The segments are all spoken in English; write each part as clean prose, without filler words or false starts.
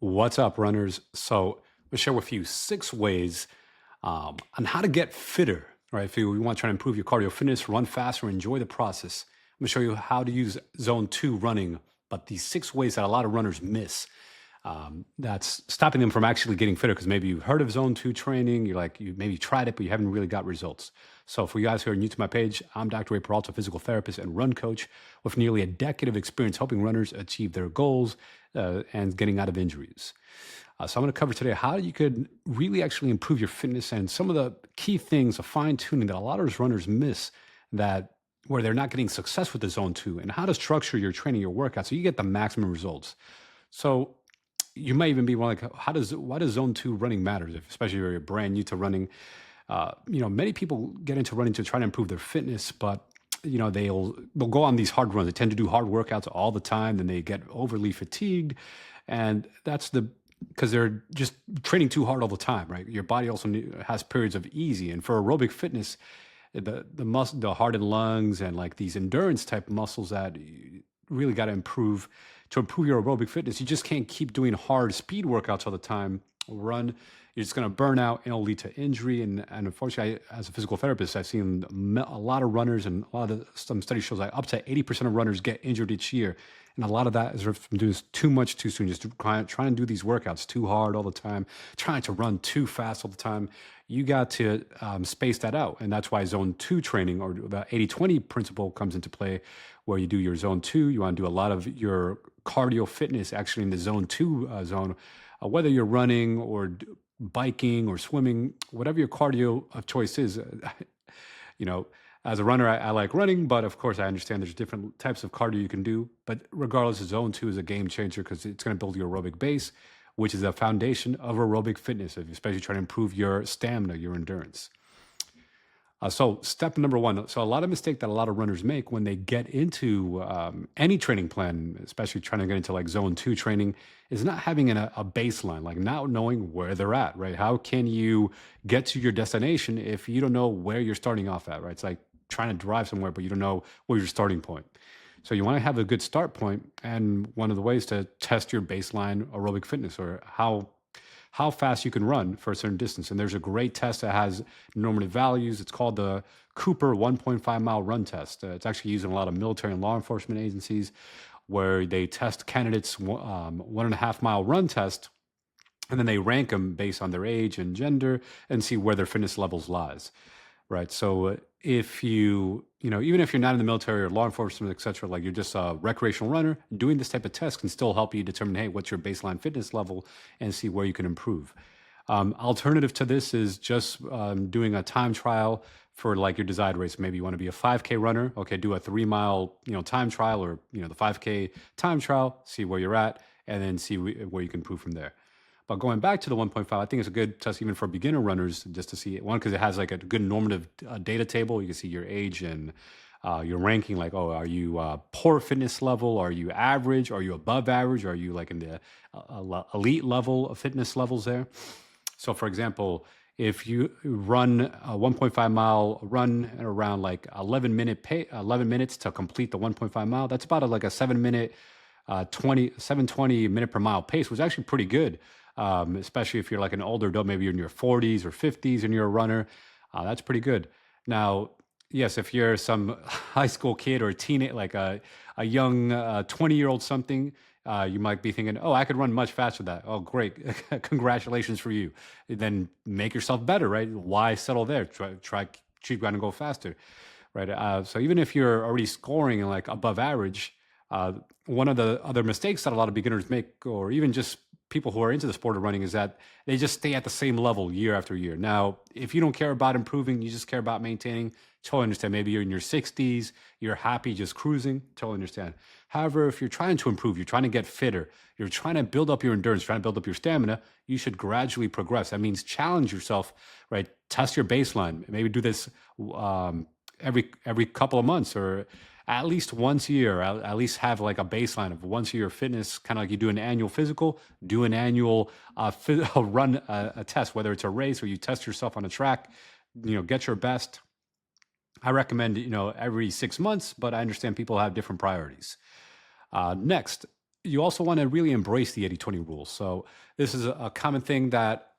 What's up, runners? So, we'll share with you 6 ways on how to get fitter, right? If you want to try to improve your cardio fitness, run faster, enjoy the process. I'm going to show you how to use zone 2 running, but these 6 ways that a lot of runners miss. That's stopping them from actually getting fitter because maybe you've heard of zone 2 training, you maybe tried it, but you haven't really got results. So, for you guys who are new to my page, I'm Dr. Ray Peralta, physical therapist and run coach with nearly a decade of experience helping runners achieve their goals and getting out of injuries. So I'm going to cover today how you could really actually improve your fitness and some of the key things of fine tuning that a lot of runners miss that where they're not getting success with the zone 2 and how to structure your training, your workout so you get the maximum results. So you might even be wondering, like, why does zone 2 running matter, especially if you're brand new to running? Many people get into running to try to improve their fitness, but they'll go on these hard runs. They tend to do hard workouts all the time, then they get overly fatigued, and that's because they're just training too hard all the time, right? Your body also has periods of easy, and for aerobic fitness, the heart and lungs, and like these endurance type muscles that you really got to improve to improve your aerobic fitness. You just can't keep doing hard speed workouts all the time. Run, you're just going to burn out and it'll lead to injury. And unfortunately, as a physical therapist, I've seen a lot of runners, and some studies shows that up to 80% of runners get injured each year. And a lot of that is from doing too much too soon, just trying to do these workouts too hard all the time, trying to run too fast all the time. You got to space that out. And that's why zone 2 training, or the 80-20 principle, comes into play, where you do your zone 2. You want to do a lot of your cardio fitness actually in the zone 2 zone, whether you're running or biking or swimming, whatever your cardio of choice is. you know, as a runner, I like running, but of course, I understand there's different types of cardio you can do. But regardless, zone 2 is a game changer because it's going to build your aerobic base, which is a foundation of aerobic fitness, especially trying to improve your stamina, your endurance. So step number one. So a lot of mistake that a lot of runners make when they get into any training plan, especially trying to get into like zone 2 training, is not having a baseline, like not knowing where they're at, right? How can you get to your destination if you don't know where you're starting off at, right? It's like trying to drive somewhere, but you don't know where your starting point. So you want to have a good start point, and one of the ways to test your baseline aerobic fitness, or how fast you can run for a certain distance. And there's a great test that has normative values. It's called the Cooper 1.5 mile run test. It's actually used in a lot of military and law enforcement agencies, where they test candidates 1.5 mile run test, and then they rank them based on their age and gender and see where their fitness levels lies. Right. So if even if you're not in the military or law enforcement, et cetera, like you're just a recreational runner, doing this type of test can still help you determine, hey, what's your baseline fitness level, and see where you can improve. Alternative to this is just doing a time trial for like your desired race. Maybe you want to be a 5K runner. Okay, do a 3 mile, time trial, or, the 5K time trial, see where you're at, and then see where you can improve from there. But going back to the 1.5, I think it's a good test even for beginner runners, just to see it. One, because it has like a good normative data table. You can see your age and your ranking. Like, oh, are you poor fitness level? Are you average? Are you above average? Are you like in the elite level of fitness levels there? So, for example, if you run a 1.5 mile run at around like 11 minutes to complete the 1.5 mile, that's about like a 7 minute, 720 minute per mile pace, was actually pretty good. Especially if you're like an older adult, maybe you're in your 40s or 50s and you're a runner. That's pretty good. Now, yes, if you're some high school kid or a teenage, like a young 20-year-old something, you might be thinking, oh, I could run much faster than that. Oh, great. Congratulations for you. Then make yourself better, right? Why settle there? Keep going and go faster, right? So even if you're already scoring like above average, one of the other mistakes that a lot of beginners make, or even just people who are into the sport of running, is that they just stay at the same level year after year. Now, if you don't care about improving, you just care about maintaining, totally understand. Maybe you're in your 60s, you're happy just cruising, totally understand. However, if you're trying to improve, you're trying to get fitter, you're trying to build up your endurance, trying to build up your stamina, you should gradually progress. That means challenge yourself, right? Test your baseline. Maybe do this every couple of months, or at least once a year. At least have like a baseline of once a year fitness, kind of like you do an annual physical, do an annual run a test, whether it's a race or you test yourself on a track, get your best. I recommend, every 6 months, but I understand people have different priorities. Next, you also want to really embrace the 80-20 rule. So this is a common thing that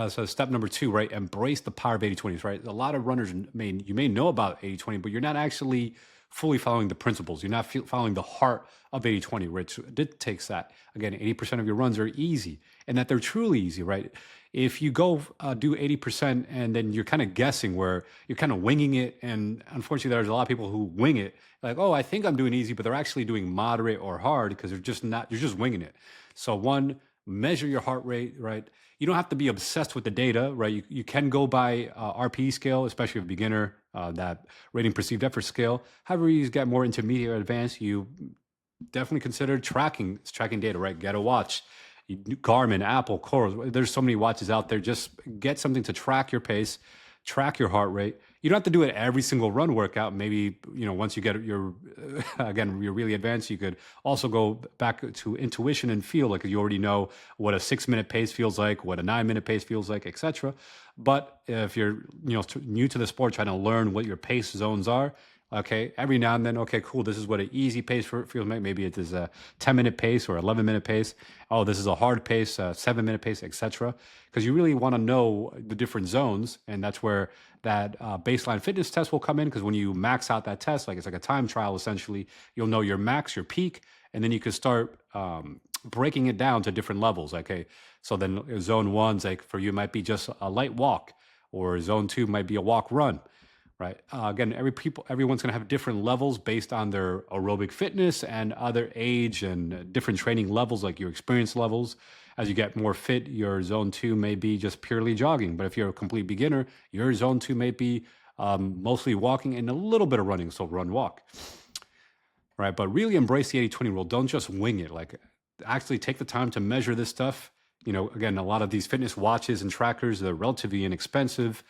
so step number two, right? Embrace the power of 80-20s, right? A lot of runners you may know about 80-20, but you're not actually fully following the principles. You're not following the heart of 80-20, which dictates that. Again, 80% of your runs are easy and that they're truly easy, right? If you go do 80% and then you're kind of guessing where you're kind of winging it, and unfortunately, there's a lot of people who wing it, like, oh, I think I'm doing easy, but they're actually doing moderate or hard because they're just not, you're just winging it. So, one, measure your heart rate, right? You don't have to be obsessed with the data, right? You can go by RPE scale, especially if a beginner, that rating perceived effort scale. However, you get more intermediate or advanced, you definitely consider tracking data, right? Get a watch, Garmin, Apple, Coral. There's so many watches out there. Just get something to track your pace, track your heart rate. You don't have to do it every single run workout. Maybe, once you get your, again, you're really advanced, you could also go back to intuition and feel, like you already know what a 6-minute pace feels like, what a 9-minute pace feels like, etc. But if you're, new to the sport, trying to learn what your pace zones are, okay, every now and then, okay, cool, this is what an easy pace feels like. Maybe it is a 10-minute pace or 11-minute pace. Oh, this is a hard pace, 7-minute pace, etc. Because you really want to know the different zones, and that's where that baseline fitness test will come in. Because when you max out that test, like it's like a time trial essentially, you'll know your max, your peak, and then you can start breaking it down to different levels. Okay, so then zone one's like for you might be just a light walk, or zone two might be a walk run. Right. Again, everyone's going to have different levels based on their aerobic fitness and other age and different training levels, like your experience levels. As you get more fit, your zone two may be just purely jogging. But if you're a complete beginner, your zone two may be mostly walking and a little bit of running. So run, walk. Right. But really embrace the 80-20 rule. Don't just wing it. Like, actually take the time to measure this stuff. Again, a lot of these fitness watches and trackers, they're relatively inexpensive.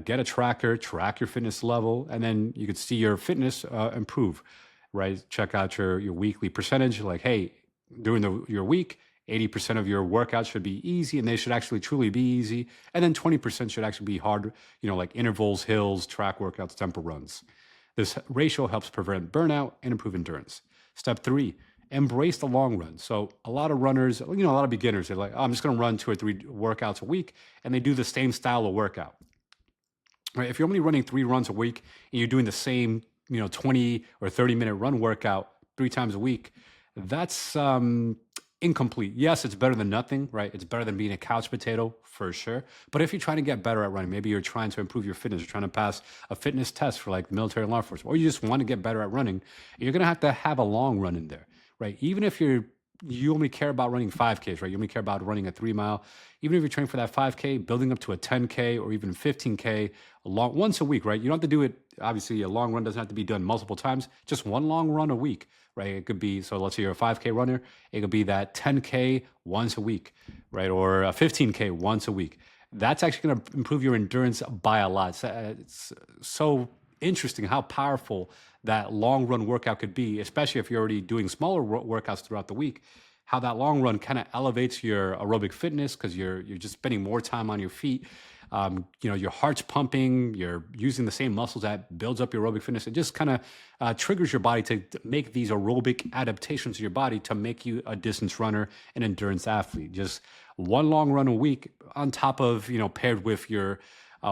Get a tracker, track your fitness level, and then you could see your fitness improve, right? Check out your weekly percentage. Like, hey, during your week, 80% of your workouts should be easy, and they should actually truly be easy. And then 20% should actually be hard, like intervals, hills, track workouts, tempo runs. This ratio helps prevent burnout and improve endurance. Step 3, embrace the long run. So a lot of runners, a lot of beginners, they're like, oh, I'm just going to run 2 or 3 workouts a week, and they do the same style of workout. Right? If you're only running 3 runs a week and you're doing the same, 20 or 30-minute run workout 3 times a week, that's incomplete. Yes, it's better than nothing, right? It's better than being a couch potato for sure. But if you're trying to get better at running, maybe you're trying to improve your fitness, you're trying to pass a fitness test for like the military and law enforcement, or you just want to get better at running, you're going to have a long run in there, right? Even if you only care about running 5Ks, right? You only care about running a 3 mile. Even if you're training for that 5K, building up to a 10K or even 15K once a week, right? You don't have to do it. Obviously, a long run doesn't have to be done multiple times. Just one long run a week, right? It could be, so let's say you're a 5K runner. It could be that 10K once a week, right? Or a 15K once a week. That's actually going to improve your endurance by a lot. It's so interesting how powerful that long run workout could be, especially if you're already doing smaller workouts throughout the week. How that long run kind of elevates your aerobic fitness because you're just spending more time on your feet. Your heart's pumping. You're using the same muscles that builds up your aerobic fitness. It just kind of triggers your body to make these aerobic adaptations to your body to make you a distance runner, an endurance athlete. Just one long run a week on top of paired with your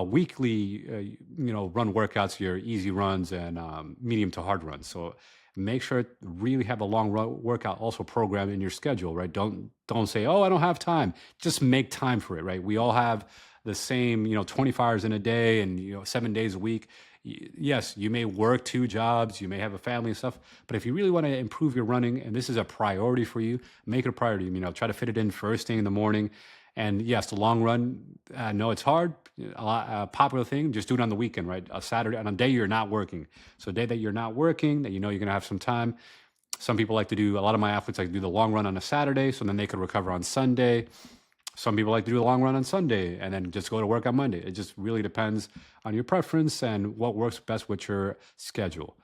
weekly, run workouts, your easy runs and medium to hard runs. So make sure to really have a long workout also programmed in your schedule, right? Don't say, oh, I don't have time. Just make time for it, right? We all have the same, 24 hours in a day and, 7 days a week. Yes, you may work 2 jobs, you may have a family and stuff, but if you really want to improve your running and this is a priority for you, make it a priority. Try to fit it in first thing in the morning. And yes, the long run, I know it's hard. A popular thing, just do it on the weekend, right? A Saturday, on a day you're not working. So a day that you're not working, that you're going to have some time. Some people like to do, a lot of my athletes like to do the long run on a Saturday, so then they could recover on Sunday. Some people like to do the long run on Sunday and then just go to work on Monday. It just really depends on your preference and what works best with your schedule.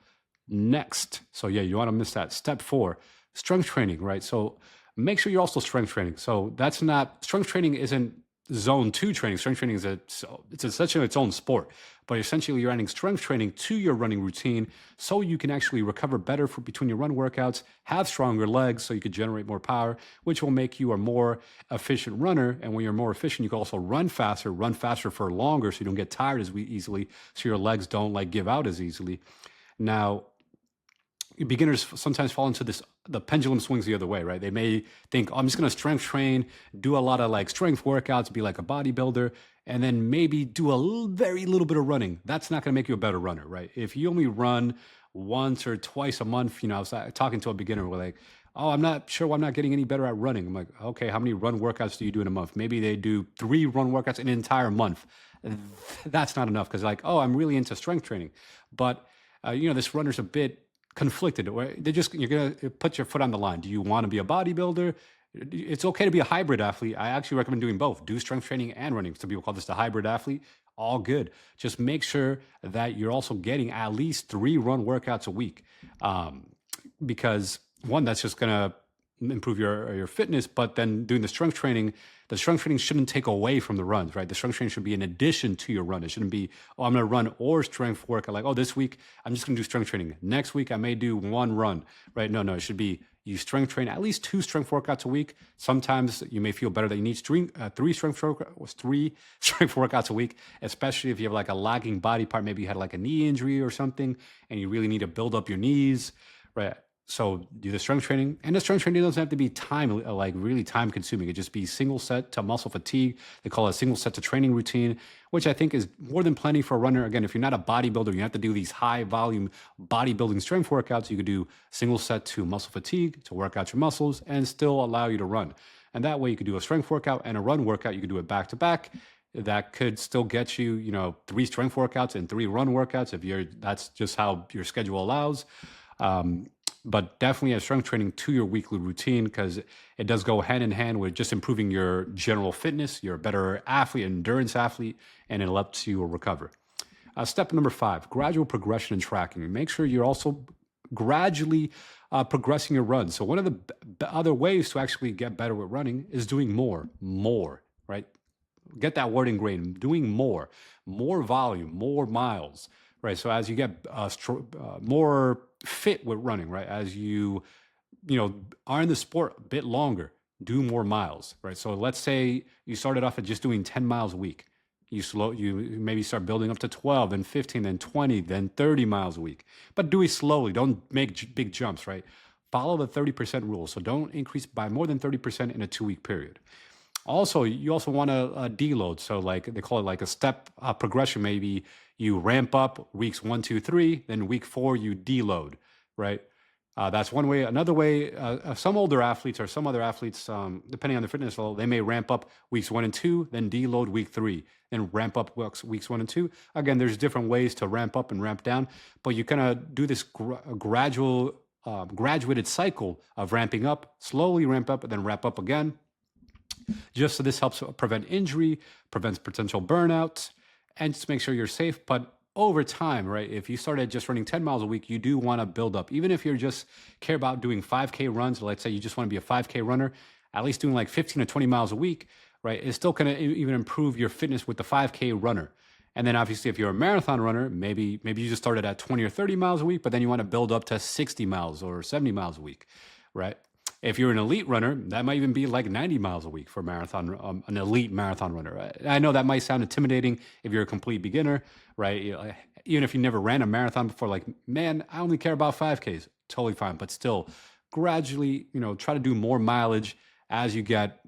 Next, so yeah, you want to miss that. Step 4, strength training, right? So make sure you're also strength training. So that's not, strength training isn't zone two training. Strength training is it's essentially its own sport, but essentially you're adding strength training to your running routine so you can actually recover better for between your run workouts, have stronger legs so you could generate more power, which will make you a more efficient runner. And when you're more efficient, you can also run faster for longer so you don't get tired as easily, so your legs don't like give out as easily. Now, beginners sometimes fall into this, the pendulum swings the other way, right? They may think, oh, I'm just going to strength train, do a lot of like strength workouts, be like a bodybuilder, and then maybe do a very little bit of running. That's not going to make you a better runner, right? If you only run once or twice a month, I was talking to a beginner, we're like, oh, I'm not sure why I'm not getting any better at running. I'm like, okay, how many run workouts do you do in a month? Maybe they do 3 run workouts in an entire month. That's not enough because like, oh, I'm really into strength training. But, this runner's a bit conflicted. You're gonna put your foot on the line. Do you want to be a bodybuilder? It's okay to be a hybrid athlete. I actually recommend doing both. Do strength training and running. Some people call this the hybrid athlete. All good. Just make sure that you're also getting at least 3 run workouts a week, because one, that's just gonna improve your fitness. But then doing the strength training shouldn't take away from the runs, right? The strength training should be in addition to your run. It shouldn't be, oh, I'm gonna run or strength work. Like, oh, this week I'm just gonna do strength training. Next week I may do 1 run, right? No, it should be you strength train at least 2 strength workouts a week. Sometimes you may feel better that you need 3 strength workouts a week, especially if you have like a lagging body part. Maybe you had like a knee injury or something, and you really need to build up your knees, right? So do the strength training, and the strength training doesn't have to be really time consuming. It just be single set to muscle fatigue. They call it a single set to training routine, which I think is more than plenty for a runner. Again, if you're not a bodybuilder, you have to do these high volume bodybuilding strength workouts. You could do single set to muscle fatigue to work out your muscles and still allow you to run. And that way you could do a strength workout and a run workout. You could do it back to back. That could still get you, 3 strength workouts and 3 run workouts that's just how your schedule allows. But definitely add strength training to your weekly routine because it does go hand in hand with just improving your general fitness. You're a better athlete, endurance athlete, and it helps you recover. Step number 5, gradual progression and tracking. Make sure you're also gradually progressing your run. So one of the other ways to actually get better with running is doing more, right? Get that word ingrained, doing more volume, more miles, right? So as you get more fit with running, right? As you are in the sport a bit longer, do more miles, right? So let's say you started off at just doing 10 miles a week. You maybe start building up to 12, then 15, then 20, then 30 miles a week. But do it slowly. Don't make big jumps, right? Follow the 30% rule. So don't increase by more than 30% in a 2-week period. Also, you also want to deload. So like they call it like a step progression. Maybe you ramp up weeks 1, 2, 3, then week 4 you deload, right? That's one way. Another way, some older athletes or some other athletes, depending on their fitness level, they may ramp up weeks 1 and 2, then deload week 3, then ramp up weeks 1 and 2. Again, there's different ways to ramp up and ramp down, but you kind of do this gradual, graduated cycle of ramping up, slowly ramp up, and then ramp up again. Just so this helps prevent injury, prevents potential burnout, and just make sure you're safe. But over time, right, if you started just running 10 miles a week, you do want to build up. Even if you're just care about doing 5K runs, let's say you just want to be a 5K runner, at least doing like 15 to 20 miles a week, right, it's still going to even improve your fitness with the 5K runner. And then obviously if you're a marathon runner, maybe you just started at 20 or 30 miles a week, but then you want to build up to 60 miles or 70 miles a week, right? If you're an elite runner, that might even be like 90 miles a week for marathon, an elite marathon runner. I know that might sound intimidating if you're a complete beginner, right? Even if you never ran a marathon before, like, man, I only care about 5Ks. Totally fine. But still, gradually, try to do more mileage as you get,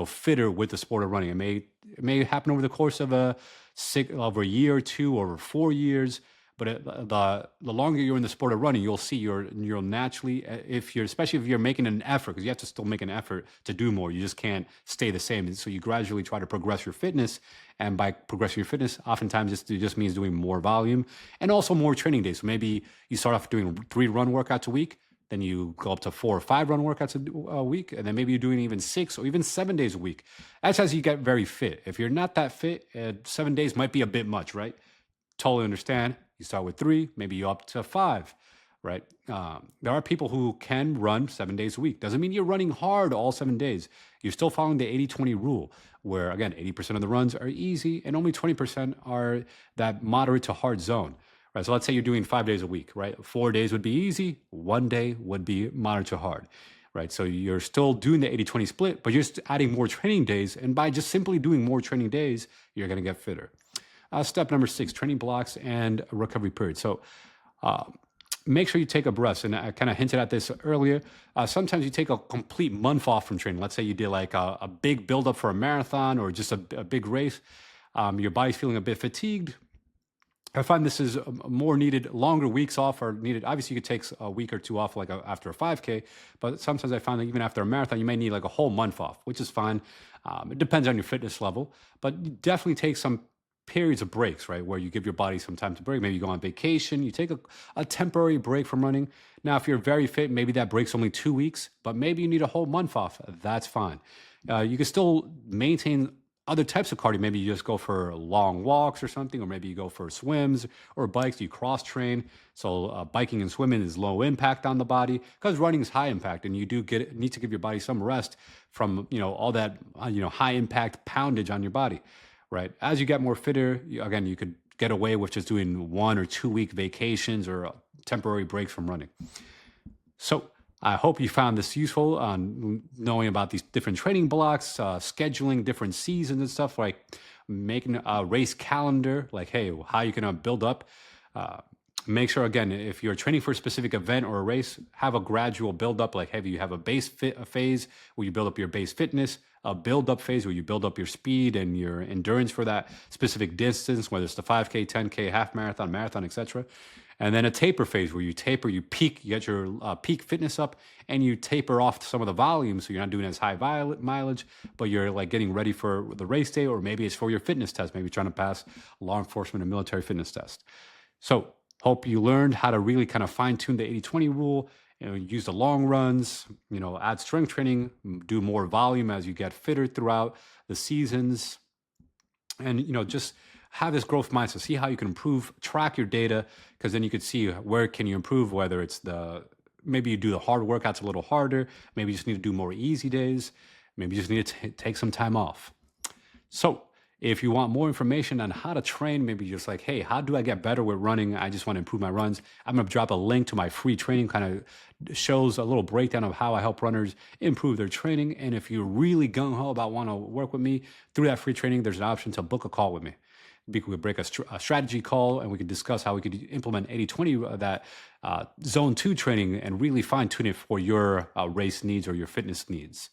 fitter with the sport of running. It may happen over the course of over a year or 2, over 4 years. But the longer you're in the sport of running, you'll see you'll naturally, especially if you're making an effort, because you have to still make an effort to do more. You just can't stay the same. And so you gradually try to progress your fitness. And by progressing your fitness, oftentimes it just means doing more volume and also more training days. So maybe you start off doing 3 run workouts a week, then you go up to 4 or 5 run workouts a week, and then maybe you're doing even 6 or even 7 days a week. That's as you get very fit. If you're not that fit, 7 days might be a bit much, right? Totally understand. You start with 3, maybe you up to 5. right? There are people who can run 7 days a week. Doesn't mean you're running hard all 7 days. You're still following the 80-20 rule, where again, 80% of the runs are easy and only 20% are that moderate to hard zone. Right. So let's say you're doing 5 days a week, right? 4 days would be easy, 1 day would be moderate to hard. Right. So you're still doing the 80-20 split, but you're just adding more training days. And by just simply doing more training days, you're going to get fitter. Step number 6, training blocks and recovery period. So make sure you take a breath. And I kind of hinted at this earlier. Sometimes you take a complete month off from training. Let's say you did like a big buildup for a marathon or just a big race. Your body's feeling a bit fatigued. I find this is more needed. Longer weeks off are needed. Obviously, you could take a week or two off, like after a 5K. But sometimes I find that even after a marathon, you may need like a whole month off, which is fine. It depends on your fitness level, but you definitely take some periods of breaks, right? Where you give your body some time to break. Maybe you go on vacation, you take a temporary break from running. Now, if you're very fit, maybe that break's only 2 weeks, but maybe you need a whole month off. That's fine. You can still maintain other types of cardio. Maybe you just go for long walks or something, or maybe you go for swims or bikes. You cross train. So biking and swimming is low impact on the body, because running is high impact, and you do need to give your body some rest from all that high impact poundage on your body. Right. As you get more fitter, again, you could get away with just doing 1 or 2 week vacations or temporary breaks from running. So I hope you found this useful on knowing about these different training blocks, scheduling different seasons and stuff, like making a race calendar, like, hey, how you can build up. Make sure, again, if you're training for a specific event or a race, have a gradual build up. Like, hey, you have a base phase where you build up your base fitness, a build up phase where you build up your speed and your endurance for that specific distance, whether it's the 5K, 10K, half marathon, marathon, etc. And then a taper phase where you taper, you peak, you get your peak fitness up, and you taper off some of the volume, so you're not doing as high mileage, but you're like getting ready for the race day, or maybe it's for your fitness test, maybe trying to pass law enforcement and military fitness test. So hope you learned how to really kind of fine tune the 80-20 rule. Use the long runs, add strength training, do more volume as you get fitter throughout the seasons, and just have this growth mindset. See how you can improve, track your data, because then you could see where can you improve, whether it's maybe you do the hard workouts a little harder, maybe you just need to do more easy days, maybe you just need to take some time off. So if you want more information on how to train, maybe just like, hey, how do I get better with running? I just want to improve my runs. I'm going to drop a link to my free training, kind of shows a little breakdown of how I help runners improve their training. And if you're really gung-ho about want to work with me through that free training, there's an option to book a call with me. We could break a strategy call, and we could discuss how we could implement 80-20, that zone 2 training, and really fine tune it for your race needs or your fitness needs.